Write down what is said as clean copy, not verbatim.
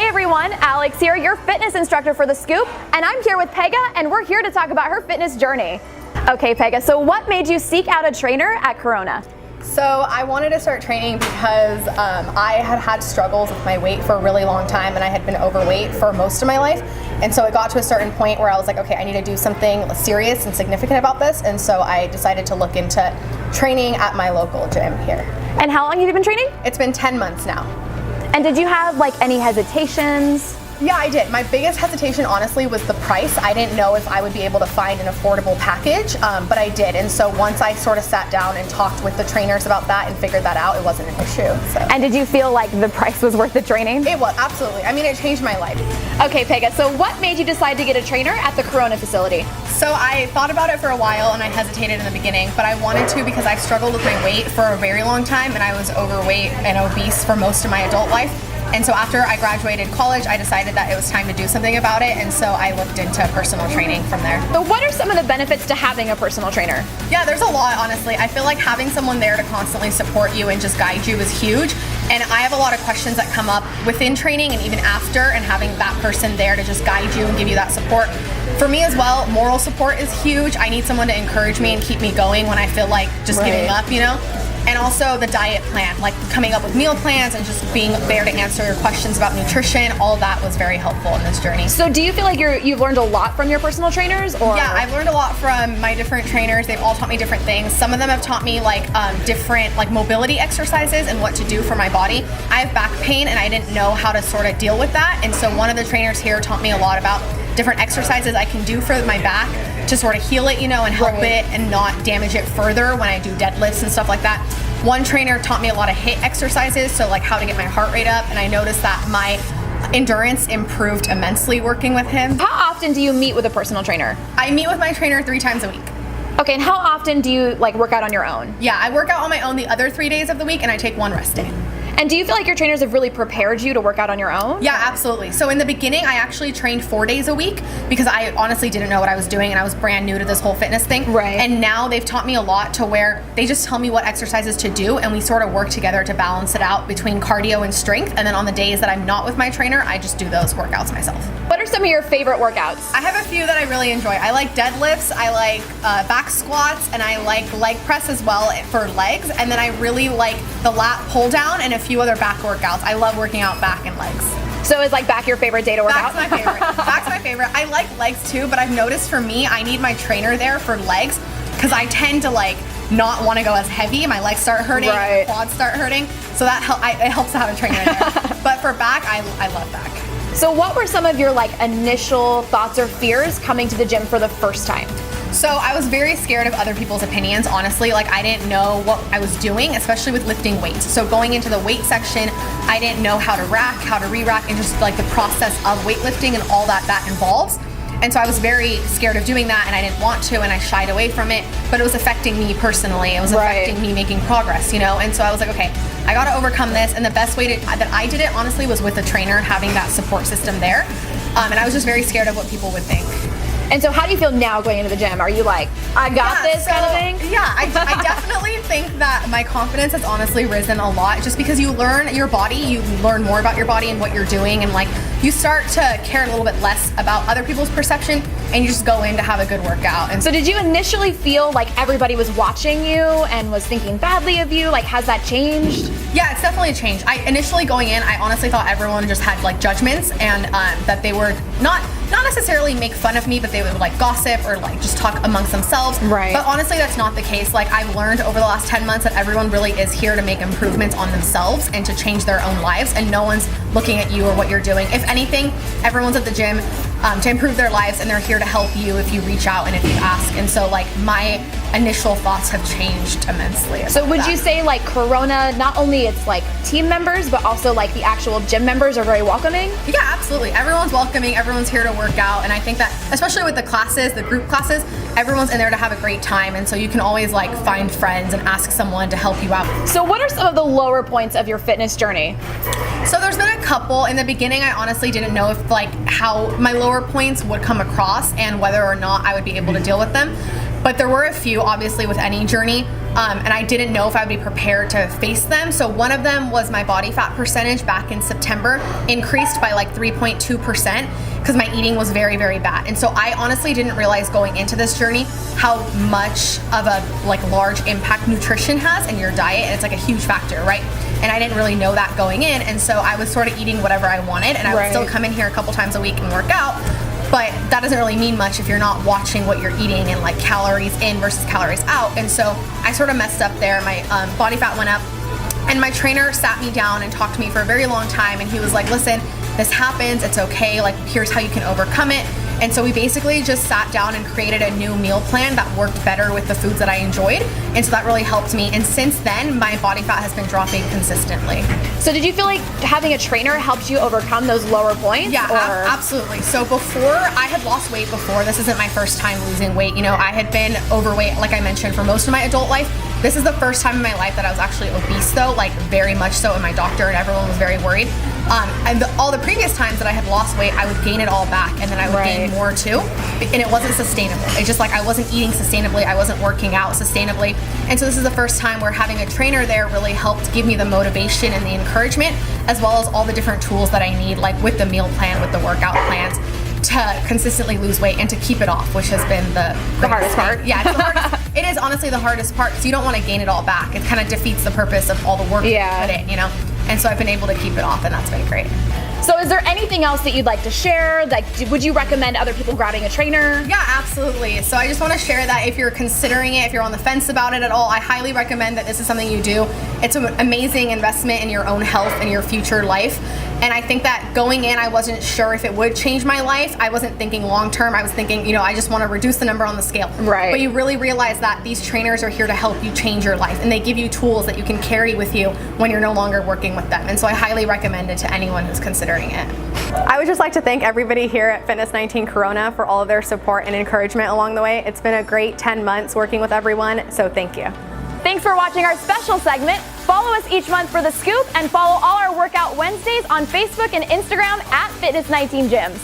Hey everyone, Alyxx here, your fitness instructor for The Scoop, and I'm here with Pegah, and we're here to talk about her fitness journey. Okay, Pegah, so what made you seek out a trainer at Corona? So I wanted to start training because I had had struggles with my weight for a really long time, and I had been overweight for most of my life. And so it got to a certain point where I was like, okay, I need to do something serious and significant about this. And so I decided to look into training at my local gym here. And how long have you been training? It's been 10 months now. And did you have like any hesitations? Yeah, I did. My biggest hesitation, honestly, was the price. I didn't know if I would be able to find an affordable package, but I did. And so once I sort of sat down and talked with the trainers about that and figured that out, it wasn't an issue. So. And did you feel like the price was worth the training? It was, absolutely. I mean, it changed my life. Okay, Pegah, so what made you decide to get a trainer at the Corona facility? So I thought about it for a while and I hesitated in the beginning, but I wanted to because I struggled with my weight for a very long time, and I was overweight and obese for most of my adult life. And so after I graduated college, I decided that it was time to do something about it, and so I looked into personal training from there. So what are some of the benefits to having a personal trainer? Yeah, there's a lot, honestly. I feel like having someone there to constantly support you and just guide you is huge. And I have a lot of questions that come up within training and even after, and having that person there to just guide you and give you that support. For me as well, moral support is huge. I need someone to encourage me and keep me going when I feel like just giving up, you know? And also the diet plan, like coming up with meal plans and just being there to answer your questions about nutrition. All of that was very helpful in this journey. So do you feel like you've learned a lot from your personal trainers? Or? Yeah, I've learned a lot from my different trainers. They've all taught me different things. Some of them have taught me like different like mobility exercises and what to do for my body. I have back pain and I didn't know how to sort of deal with that. And so one of the trainers here taught me a lot about different exercises I can do for my back to sort of heal it, you know, and help it and not damage it further when I do deadlifts and stuff like that. One trainer taught me a lot of HIIT exercises, so like how to get my heart rate up, and I noticed that my endurance improved immensely working with him. How often do you meet with a personal trainer? I meet with my trainer 3 times a week. Okay, and how often do you like work out on your own? Yeah, I work out on my own the other 3 days of the week, and I take 1 rest day. And do you feel like your trainers have really prepared you to work out on your own? Yeah, absolutely. So in the beginning, I actually trained 4 days a week because I honestly didn't know what I was doing and I was brand new to this whole fitness thing. Right. And now they've taught me a lot to where they just tell me what exercises to do, and we sort of work together to balance it out between cardio and strength. And then on the days that I'm not with my trainer, I just do those workouts myself. What are some of your favorite workouts? I have a few that I really enjoy. I like deadlifts, I like back squats, and I like leg press as well for legs. And then I really like the lat pull down and a few other back workouts. I love working out back and legs. So is like back your favorite day to work out? Back's my favorite. Back's my favorite. I like legs too, but I've noticed for me, I need my trainer there for legs because I tend to like not want to go as heavy. My legs start hurting, my quads start hurting. So that it helps to have a trainer there. But for back, I love back. So what were some of your like initial thoughts or fears coming to the gym for the first time? So I was very scared of other people's opinions, honestly. Like I didn't know what I was doing, especially with lifting weights. So going into the weight section, I didn't know how to rack, how to re-rack, and just like the process of weightlifting and all that involves. And so I was very scared of doing that, and I didn't want to, and I shied away from it, but it was affecting me personally. It was affecting me making progress, you know? And so I was like, okay, I gotta overcome this, and the best way that I did it, honestly, was with a trainer, having that support system there. And I was just very scared of what people would think. And so how do you feel now going into the gym? Are you like, I got this kind of thing? Yeah, I definitely think that my confidence has honestly risen a lot just because you learn your body, you learn more about your body and what you're doing, and like you start to care a little bit less about other people's perception, and you just go in to have a good workout. And so did you initially feel like everybody was watching you and was thinking badly of you? Like, has that changed? Yeah, it's definitely changed. Initially going in, I honestly thought everyone just had like judgments, and that they were not necessarily make fun of me, but they would like gossip or like just talk amongst themselves. Right. But honestly, that's not the case. Like I've learned over the last 10 months that everyone really is here to make improvements on themselves and to change their own lives, and no one's looking at you or what you're doing. If anything, everyone's at the gym to improve their lives, and they're here to help you if you reach out and if you ask. And so like my initial thoughts have changed immensely. So would you say like Corona, not only it's like team members, but also like the actual gym members are very welcoming? Yeah, absolutely. Everyone's welcoming, everyone's here to work out, and I think that especially with the classes, the group classes, everyone's in there to have a great time, and so you can always like find friends and ask someone to help you out. So what are some of the lower points of your fitness journey? So there's been a couple. In the beginning, I honestly didn't know if like how my lower points would come across and whether or not I would be able to deal with them. But there were a few, obviously, with any journey. and I didn't know if I would be prepared to face them. So one of them was my body fat percentage back in September increased by like 3.2% because my eating was very, very bad. And so I honestly didn't realize going into this journey how much of a large impact nutrition has in your diet, and it's like a huge factor, right? And I didn't really know that going in, and so I was sort of eating whatever I wanted, and I would still come in here a couple times a week and work out, but that doesn't really mean much if you're not watching what you're eating and like calories in versus calories out. And so I sort of messed up there. My body fat went up, and my trainer sat me down and talked to me for a very long time, and he was like, listen, this happens, it's okay, like here's how you can overcome it. And so we basically just sat down and created a new meal plan that worked better with the foods that I enjoyed. And so that really helped me. And since then, my body fat has been dropping consistently. So did you feel like having a trainer helped you overcome those lower points? Yeah, absolutely. So before, I had lost weight before. This isn't my first time losing weight. You know, I had been overweight, like I mentioned, for most of my adult life. This is the first time in my life that I was actually obese though, like very much so, and my doctor and everyone was very worried. And all the previous times that I had lost weight, I would gain it all back, and then I would gain more too, and it wasn't sustainable. It's just like I wasn't eating sustainably, I wasn't working out sustainably, and so this is the first time where having a trainer there really helped give me the motivation and the encouragement, as well as all the different tools that I need, like with the meal plan, with the workout plans, to consistently lose weight and to keep it off, which has been the hardest part. Yeah, it's the hardest. It is honestly the hardest part because you don't want to gain it all back. It kind of defeats the purpose of all the work you put in, you know? And so I've been able to keep it off, and that's been great. So is there anything else that you'd like to share? Like, would you recommend other people grabbing a trainer? Yeah, absolutely. So I just want to share that if you're considering it, if you're on the fence about it at all, I highly recommend that this is something you do. It's an amazing investment in your own health and your future life. And I think that going in, I wasn't sure if it would change my life. I wasn't thinking long term. I was thinking, you know, I just want to reduce the number on the scale. Right. But you really realize that these trainers are here to help you change your life, and they give you tools that you can carry with you when you're no longer working with them. And so I highly recommend it to anyone who's considering it. I would just like to thank everybody here at Fitness 19 Corona for all of their support and encouragement along the way. It's been a great 10 months working with everyone, so thank you. Thanks for watching our special segment. Follow us each month for The Scoop, and follow all our Workout Wednesdays on Facebook and Instagram at Fitness 19 Gyms.